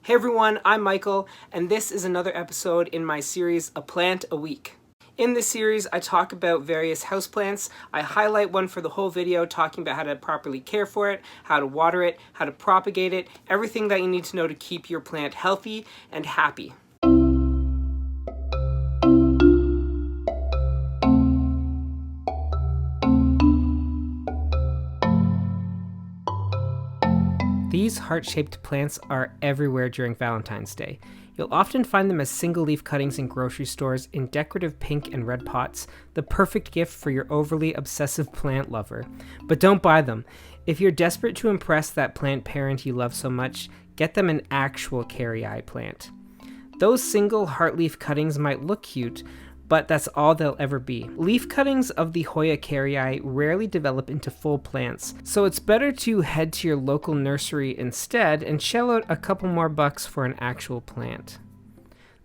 Hey everyone, I'm Michael, and this is another episode in my series, A Plant a Week. In this series, I talk about various houseplants. I highlight one for the whole video, talking about how to properly care for it, how to water it, how to propagate it, everything that you need to know to keep your plant healthy and happy. These heart-shaped plants are everywhere during Valentine's Day. You'll often find them as single-leaf cuttings in grocery stores in decorative pink and red pots, the perfect gift for your overly obsessive plant lover. But don't buy them. If you're desperate to impress that plant parent you love so much, get them an actual Kerrii plant. Those single heart-leaf cuttings might look cute, but that's all they'll ever be. Leaf cuttings of the Hoya Kerrii rarely develop into full plants, so it's better to head to your local nursery instead and shell out a couple more bucks for an actual plant.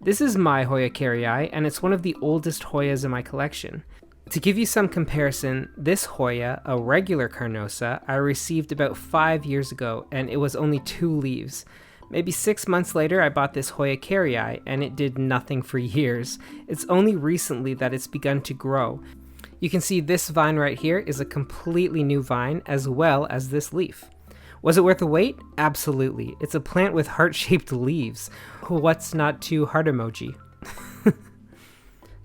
This is my Hoya Kerrii, and it's one of the oldest Hoyas in my collection. To give you some comparison, this Hoya, a regular Carnosa, I received about 5 years ago, and it was only 2 leaves. Maybe 6 months later, I bought this Hoya Kerrii, and it did nothing for years. It's only recently that it's begun to grow. You can see this vine right here is a completely new vine, as well as this leaf. Was it worth the wait? Absolutely. It's a plant with heart-shaped leaves. What's not to heart emoji?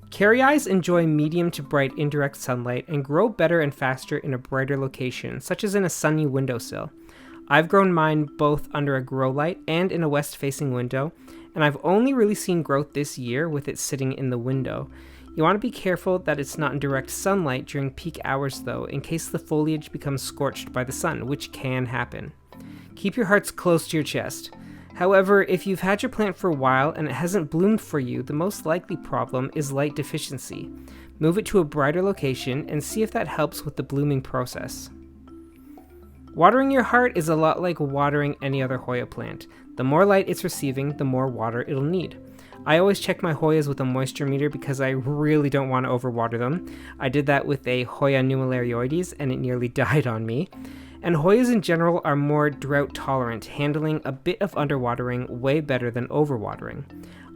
Kerrii enjoy medium to bright indirect sunlight and grow better and faster in a brighter location, such as in a sunny windowsill. I've grown mine both under a grow light and in a west-facing window, and I've only really seen growth this year with it sitting in the window. You want to be careful that it's not in direct sunlight during peak hours though, in case the foliage becomes scorched by the sun, which can happen. Keep your hearts close to your chest. However, if you've had your plant for a while and it hasn't bloomed for you, the most likely problem is light deficiency. Move it to a brighter location and see if that helps with the blooming process. Watering your heart is a lot like watering any other Hoya plant. The more light it's receiving, the more water it'll need. I always check my Hoyas with a moisture meter because I really don't want to overwater them. I did that with a Hoya numerarioides and it nearly died on me. And Hoyas in general are more drought tolerant, handling a bit of underwatering way better than overwatering.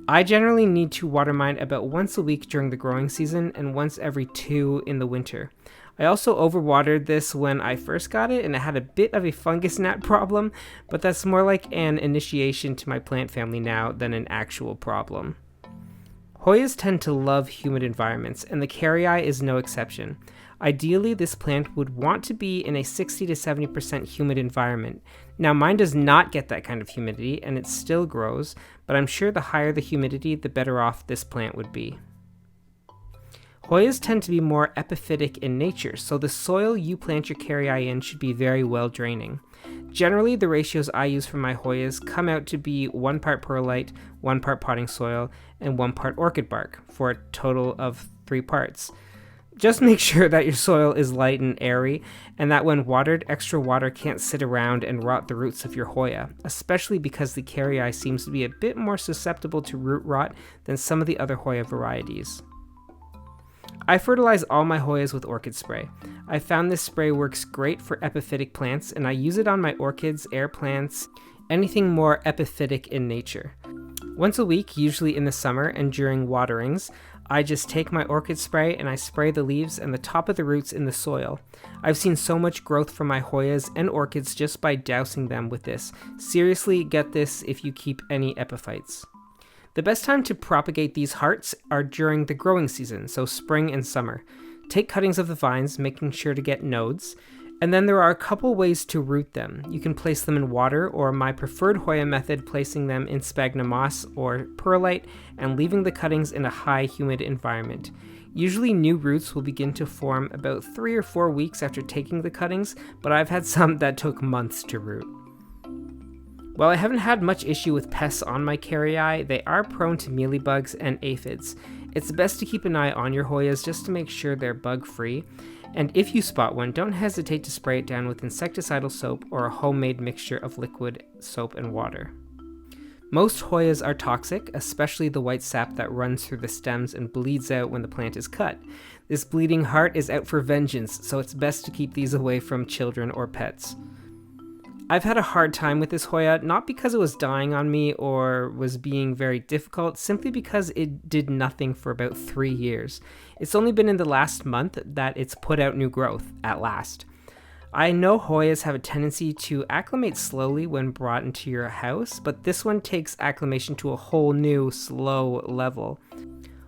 I generally need to water mine about once a week during the growing season and once every 2 in the winter. I also overwatered this when I first got it and it had a bit of a fungus gnat problem, but that's more like an initiation to my plant family now than an actual problem. Hoyas tend to love humid environments, and the Kerrii is no exception. Ideally, this plant would want to be in a 60 to 70% humid environment. Now, mine does not get that kind of humidity, and it still grows, but I'm sure the higher the humidity, the better off this plant would be. Hoyas tend to be more epiphytic in nature, so the soil you plant your Kerrii in should be very well draining. Generally, the ratios I use for my Hoyas come out to be 1 part perlite, 1 part potting soil, and 1 part orchid bark, for a total of 3 parts. Just make sure that your soil is light and airy, and that when watered, extra water can't sit around and rot the roots of your Hoya, especially because the Kerrii seems to be a bit more susceptible to root rot than some of the other Hoya varieties. I fertilize all my Hoyas with orchid spray. I found this spray works great for epiphytic plants, and I use it on my orchids, air plants, anything more epiphytic in nature. Once a week, usually in the summer and during waterings, I just take my orchid spray and I spray the leaves and the top of the roots in the soil. I've seen so much growth from my Hoyas and orchids just by dousing them with this. Seriously, get this if you keep any epiphytes. The best time to propagate these hearts are during the growing season, so spring and summer. Take cuttings of the vines, making sure to get nodes, and then there are a couple ways to root them. You can place them in water, or my preferred Hoya method, placing them in sphagnum moss or perlite and leaving the cuttings in a high humid environment. Usually new roots will begin to form about 3 or 4 weeks after taking the cuttings, but I've had some that took months to root. While I haven't had much issue with pests on my Kerrii, they are prone to mealybugs and aphids. It's best to keep an eye on your Hoyas just to make sure they're bug-free, and if you spot one, don't hesitate to spray it down with insecticidal soap or a homemade mixture of liquid soap and water. Most Hoyas are toxic, especially the white sap that runs through the stems and bleeds out when the plant is cut. This bleeding heart is out for vengeance, so it's best to keep these away from children or pets. I've had a hard time with this Hoya, not because it was dying on me or was being very difficult, simply because it did nothing for about 3 years. It's only been in the last month that it's put out new growth, at last. I know Hoyas have a tendency to acclimate slowly when brought into your house, but this one takes acclimation to a whole new, slow level.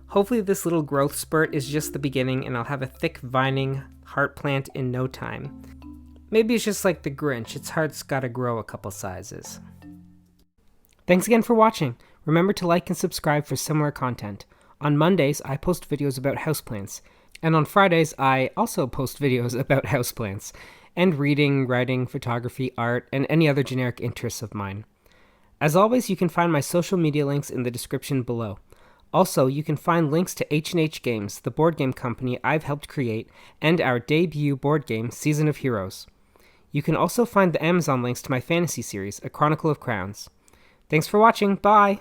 Hopefully this little growth spurt is just the beginning and I'll have a thick vining heart plant in no time. Maybe it's just like the Grinch, its heart's gotta grow a couple sizes. Thanks again for watching. Remember to like and subscribe for similar content. On Mondays, I post videos about houseplants, and on Fridays, I also post videos about houseplants, and reading, writing, photography, art, and any other generic interests of mine. As always, you can find my social media links in the description below. Also, you can find links to H&H Games, the board game company I've helped create, and our debut board game, Season of Heroes. You can also find the Amazon links to my fantasy series, A Chronicle of Crowns. Thanks for watching, bye!